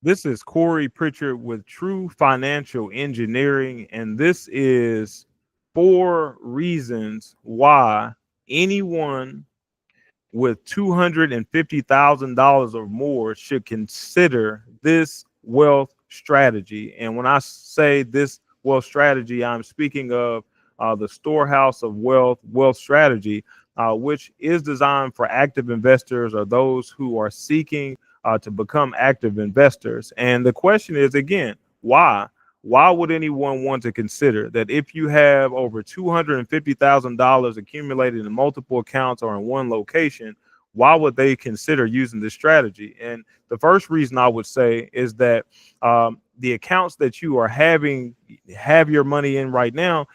This is Corey Pritchard with True Financial Engineering, and this is four reasons why anyone with $250,000 or more should consider this wealth strategy. And when I say this wealth strategy, I'm speaking of the Storehouse of Wealth strategy, which is designed for active investors or those who are seeking to become active investors. And the question is again, why? Why would anyone want to consider that if you have over $250,000 accumulated in multiple accounts or in one location, why would they consider using this strategy? And the first reason I would say is that the accounts that you are have your money in right now,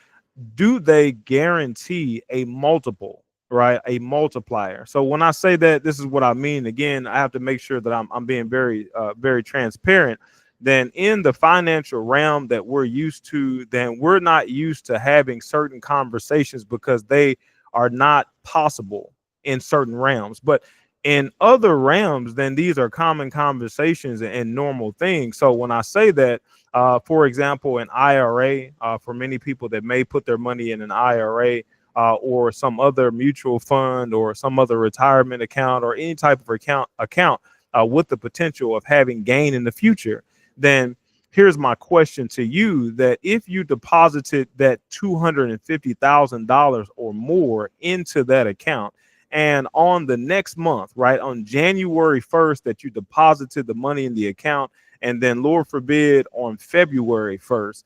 do they guarantee a multiple, right? A multiplier. So when I say that, this is what I mean. Again, I have to make sure that I'm being very transparent. Then in the financial realm that we're used to, then we're not used to having certain conversations because they are not possible in certain realms. But in other realms, then these are common conversations and normal things. So when I say that, for example, an IRA, for many people that may put their money in an IRA or some other mutual fund or some other retirement account or any type of account with the potential of having gain in the future, then here's my question to you: that if you deposited that $250,000 or more into that account, and on the next month, right, on January 1st, that you deposited the money in the account, and then Lord forbid on February 1st,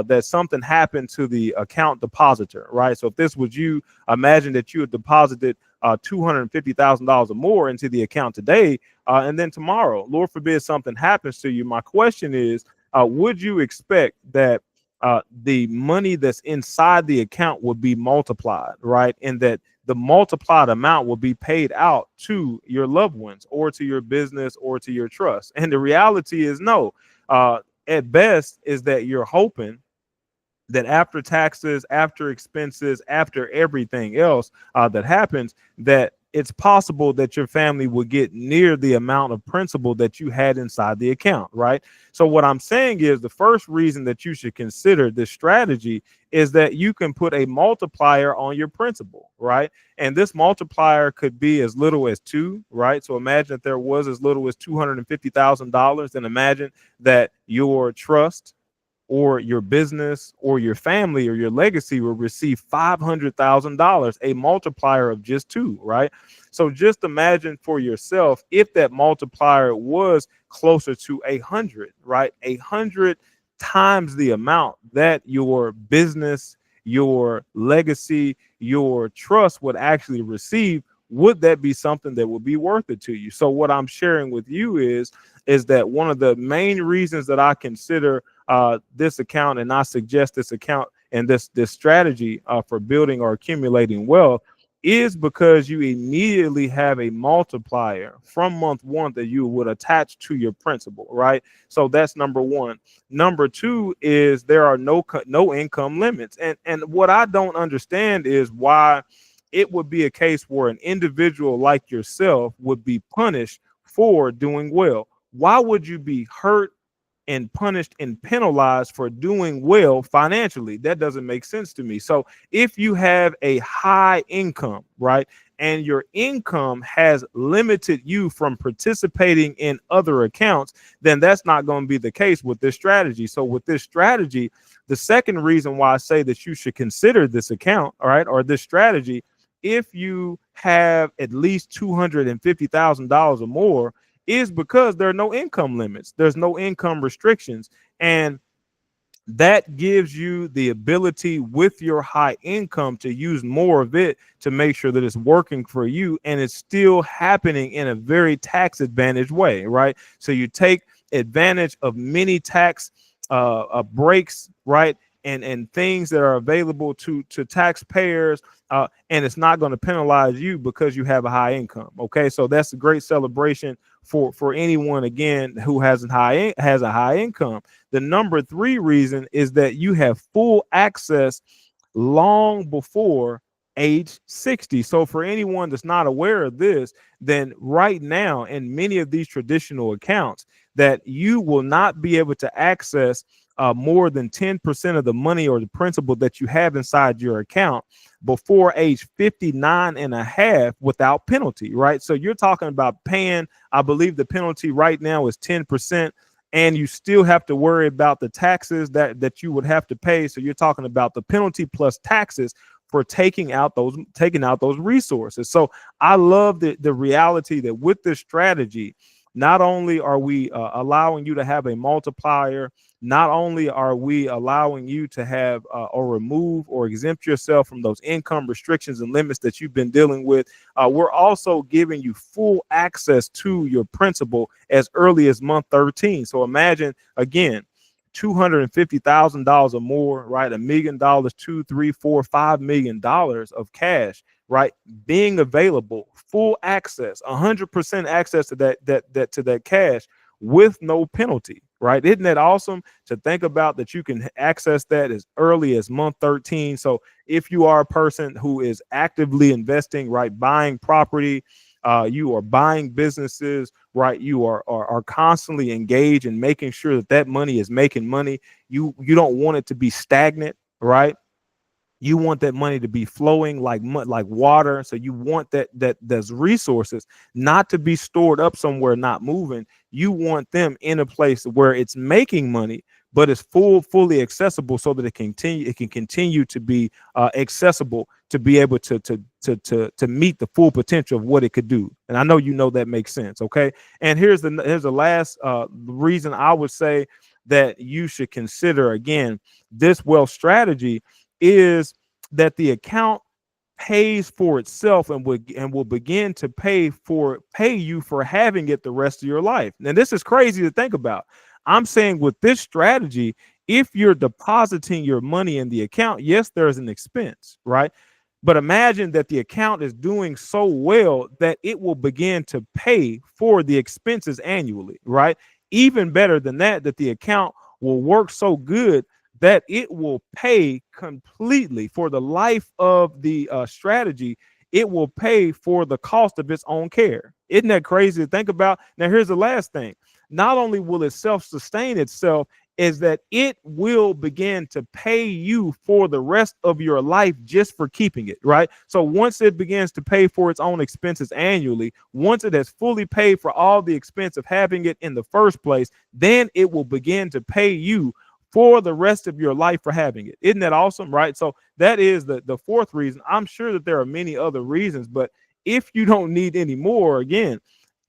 that something happened to the account depositor, right? So if this was you, imagine that you had deposited $250,000 or more into the account today, and then tomorrow, Lord forbid, something happens to you. My question is, would you expect that the money that's inside the account would be multiplied, right? And that the multiplied amount will be paid out to your loved ones or to your business or to your trust? And the reality is no. At best is that you're hoping that after taxes, after expenses, after everything else that happens, that it's possible that your family will get near the amount of principal that you had inside the account, right? So what I'm saying is the first reason that you should consider this strategy is that you can put a multiplier on your principal, right? And this multiplier could be as little as two, right? So imagine if there was as little as $250,000, then imagine that your trust or your business or your family or your legacy will receive $500,000, a multiplier of just two, right? So just imagine for yourself if that multiplier was closer to 100, right? 100 times the amount that your business, your legacy, your trust would actually receive. Would that be something that would be worth it to you? So what I'm sharing with you is that one of the main reasons that I consider this account, and I suggest this account and this strategy for building or accumulating wealth, is because you immediately have a multiplier from month one that you would attach to your principal, right? So that's number one. Number two is there are no income limits, and what I don't understand is why it would be a case where an individual like yourself would be punished for doing well. Why would you be hurt and punished and penalized for doing well financially? That doesn't make sense to me. So if you have a high income, right, and your income has limited you from participating in other accounts, then that's not going to be the case with this strategy. So with this strategy, the second reason why I say that you should consider this account, all right, or this strategy, if you have at least $250,000 or more, is because there are no income limits. There's no income restrictions. And that gives you the ability with your high income to use more of it to make sure that it's working for you and it's still happening in a very tax advantage way, right? So you take advantage of many tax breaks, right? And things that are available to taxpayers, and it's not going to penalize you because you have a high income. Okay, so that's a great celebration for anyone again who has a high income. The number three reason is that you have full access long before age 60. So for anyone that's not aware of this, then right now in many of these traditional accounts that you will not be able to access more than 10% of the money or the principal that you have inside your account before age 59 and a half without penalty, right? So you're talking about paying, I believe the penalty right now is 10%, and you still have to worry about the taxes that you would have to pay. So you're talking about the penalty plus taxes for taking out those resources. So I love the reality that with this strategy, not only are we allowing you to have a multiplier, not only are we allowing you to have or remove or exempt yourself from those income restrictions and limits that you've been dealing with, we're also giving you full access to your principal as early as month 13. So imagine, again, $250,000 or more, right? $1 million, $2, $3, $4, $5 million of cash, right? Being available, full access, 100% access to that cash with no penalty, right? Isn't that awesome to think about that you can access that as early as month 13? So if you are a person who is actively investing, right, buying property, you are buying businesses, right? You are constantly engaged in making sure that money is making money. You don't want it to be stagnant, right? You want that money to be flowing like water. So you want that those resources not to be stored up somewhere, not moving. You want them in a place where it's making money, but it's fully accessible, so that it can continue to be accessible, to be able to meet the full potential of what it could do. And I know that makes sense. Okay. And here's the last reason I would say that you should consider again this wealth strategy is that the account pays for itself and will begin to pay you for having it the rest of your life. And this is crazy to think about. I'm saying with this strategy, if you're depositing your money in the account, yes, there's an expense, right? But imagine that the account is doing so well that it will begin to pay for the expenses annually, right? Even better than that the account will work so good that it will pay completely for the life of the strategy. It will pay for the cost of its own care. Isn't that crazy to think about? Now, here's the last thing. Not only will it self-sustain itself, is that it will begin to pay you for the rest of your life just for keeping it, right? So once it begins to pay for its own expenses annually, once it has fully paid for all the expense of having it in the first place, then it will begin to pay you for the rest of your life for having it. Isn't that awesome, right? So that is the fourth reason. I'm sure that there are many other reasons, but if you don't need any more, again,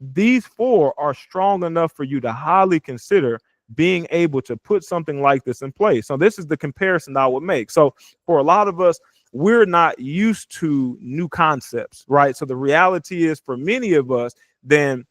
these four are strong enough for you to highly consider being able to put something like this in place. So this is the comparison I would make. So for a lot of us, we're not used to new concepts, right? So the reality is for many of us, then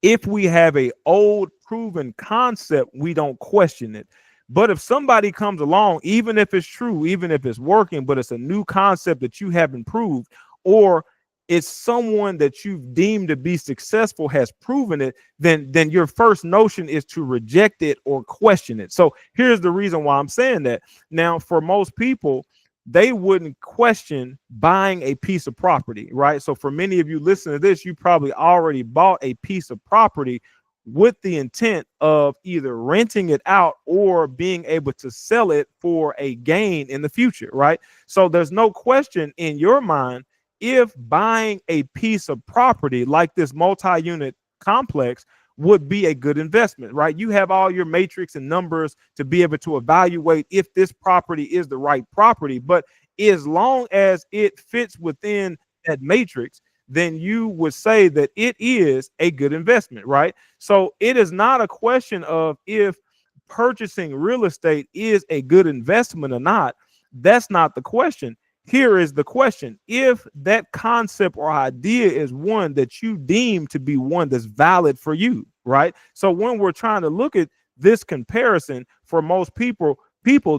if we have a old proven concept, we don't question it. But if somebody comes along, even if it's true, even if it's working, but it's a new concept that you haven't proved, or it's someone that you've deemed to be successful has proven it, then your first notion is to reject it or question it. So here's the reason why I'm saying that. Now, for most people, they wouldn't question buying a piece of property, right? So for many of you listening to this, you probably already bought a piece of property with the intent of either renting it out or being able to sell it for a gain in the future, right? So there's no question in your mind if buying a piece of property like this multi-unit complex would be a good investment, right? You have all your matrix and numbers to be able to evaluate if this property is the right property. But as long as it fits within that matrix, then you would say that it is a good investment, right? So it is not a question of if purchasing real estate is a good investment or not. That's not the question. Here is the question. If that concept or idea is one that you deem to be one that's valid for you, right? So when we're trying to look at this comparison for most people,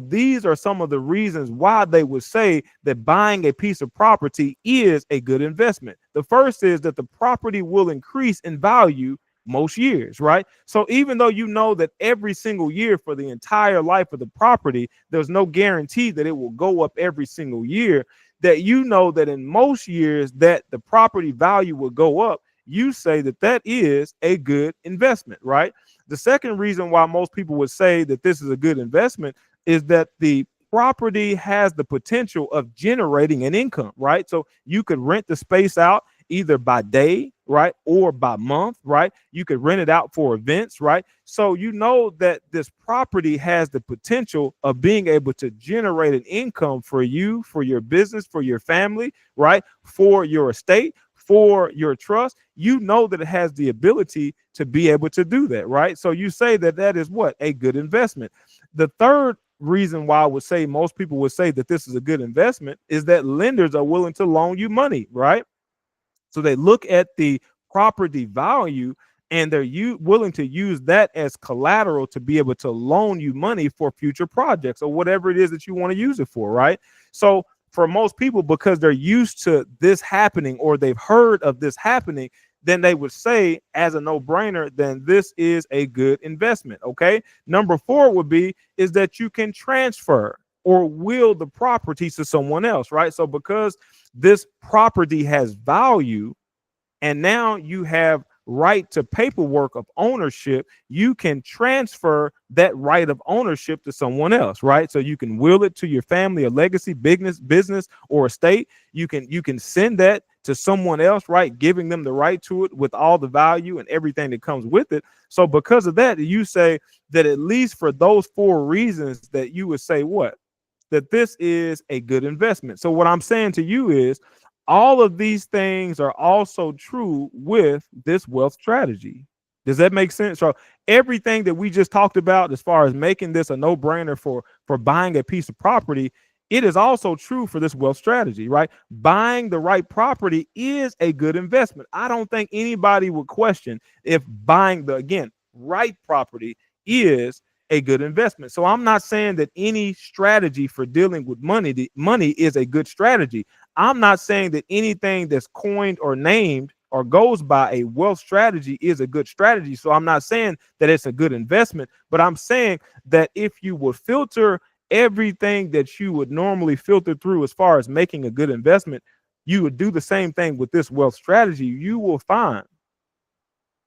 these are some of the reasons why they would say that buying a piece of property is a good investment. The first is that the property will increase in value most years, right? So even though you know that every single year for the entire life of the property, there's no guarantee that it will go up every single year, that you know that in most years that the property value will go up, you say that that is a good investment, right? The second reason why most people would say that this is a good investment is that the property has the potential of generating an income, right? So you could rent the space out either by day, right, or by month, right? You could rent it out for events, right? So you know that this property has the potential of being able to generate an income for you, for your business, for your family, right? For your estate, for your trust. You know that it has the ability to be able to do that, right? So you say that that is what? A good investment. The third reason why I would say most people would say that this is a good investment is that lenders are willing to loan you money, right? So they look at the property value and they're willing to use that as collateral to be able to loan you money for future projects or whatever it is that you want to use it for, right? So for most people, because they're used to this happening or they've heard of this happening, then they would say as a no-brainer, then this is a good investment. Okay. Number four would be is that you can transfer or will the property to someone else, right? So because this property has value and now you have right to paperwork of ownership, you can transfer that right of ownership to someone else, right? So you can will it to your family, a legacy, business or estate. You can send that to someone else, right? Giving them the right to it with all the value and everything that comes with it. So because of that, you say that at least for those four reasons that you would say what? That this is a good investment. So what I'm saying to you is all of these things are also true with this wealth strategy. Does that make sense? So everything that we just talked about as far as making this a no-brainer for buying a piece of property, it is also true for this wealth strategy, right? Buying the right property is a good investment. I don't think anybody would question if buying the, again, right property is a good investment. So I'm not saying that any strategy for dealing with money, the money is a good strategy. I'm not saying that anything that's coined or named or goes by a wealth strategy is a good strategy. So I'm not saying that it's a good investment, but I'm saying that if you would filter everything that you would normally filter through as far as making a good investment, you would do the same thing with this wealth strategy. You will find,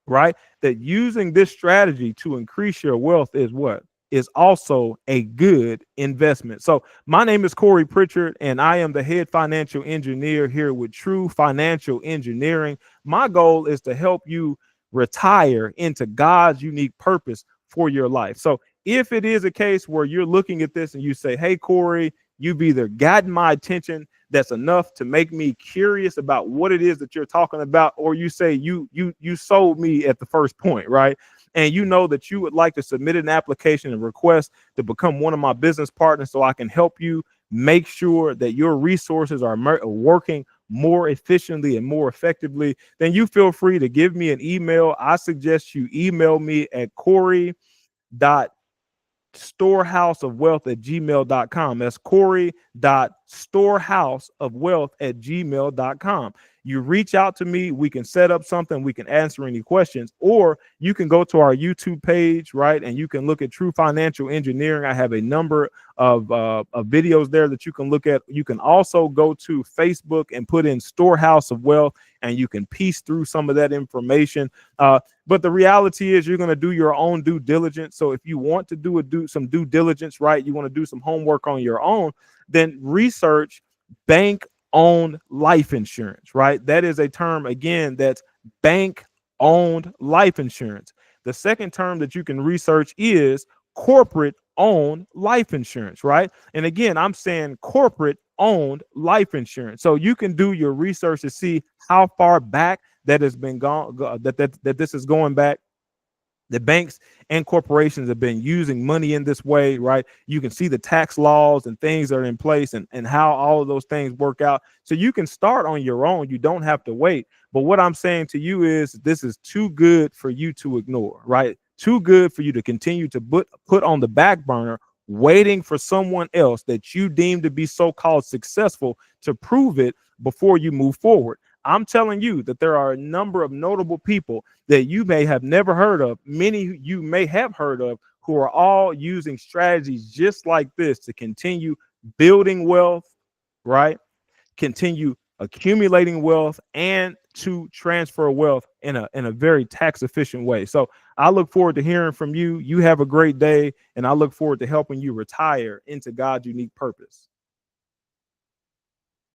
right, that using this strategy to increase your wealth is what? Is also a good investment. So my name is Corey Pritchard, and I am the head financial engineer here with True Financial Engineering. My goal is to help you retire into God's unique purpose for your life. So if it is a case where you're looking at this and you say, hey, Corey, you've either gotten my attention that's enough to make me curious about what it is that you're talking about, or you say you sold me at the first point, right? And you know that you would like to submit an application and request to become one of my business partners so I can help you make sure that your resources are working more efficiently and more effectively, then you feel free to give me an email. I suggest you email me at corey.storehouseofwealth@gmail.com. That's corey.storehouseofwealth@gmail.com. You reach out to me, we can set up something, we can answer any questions, or you can go to our YouTube page, right? And you can look at True Financial Engineering. I have a number of videos there that you can look at. You can also go to Facebook and put in Storehouse of Wealth, and you can piece through some of that information. But the reality is you're going to do your own due diligence. So if you want to do some due diligence, right, you want to do some homework on your own, then research bank-owned life insurance, right? That is a term, again, that's bank-owned life insurance. The second term that you can research is corporate-owned life insurance, right? And again, I'm saying corporate-owned life insurance. So you can do your research to see how far back that has been gone, that this is going back. The banks and corporations have been using money in this way, right? You can see the tax laws and things that are in place and how all of those things work out. So you can start on your own. You don't have to wait. But what I'm saying to you is this is too good for you to ignore, right? Too good for you to continue to put on the back burner, waiting for someone else that you deem to be so-called successful to prove it before you move forward. I'm telling you that there are a number of notable people that you may have never heard of, many you may have heard of, who are all using strategies just like this to continue building wealth, right? continue accumulating wealth and to transfer wealth in a very tax efficient way. So I look forward to hearing from you. You have a great day, and I look forward to helping you retire into God's unique purpose.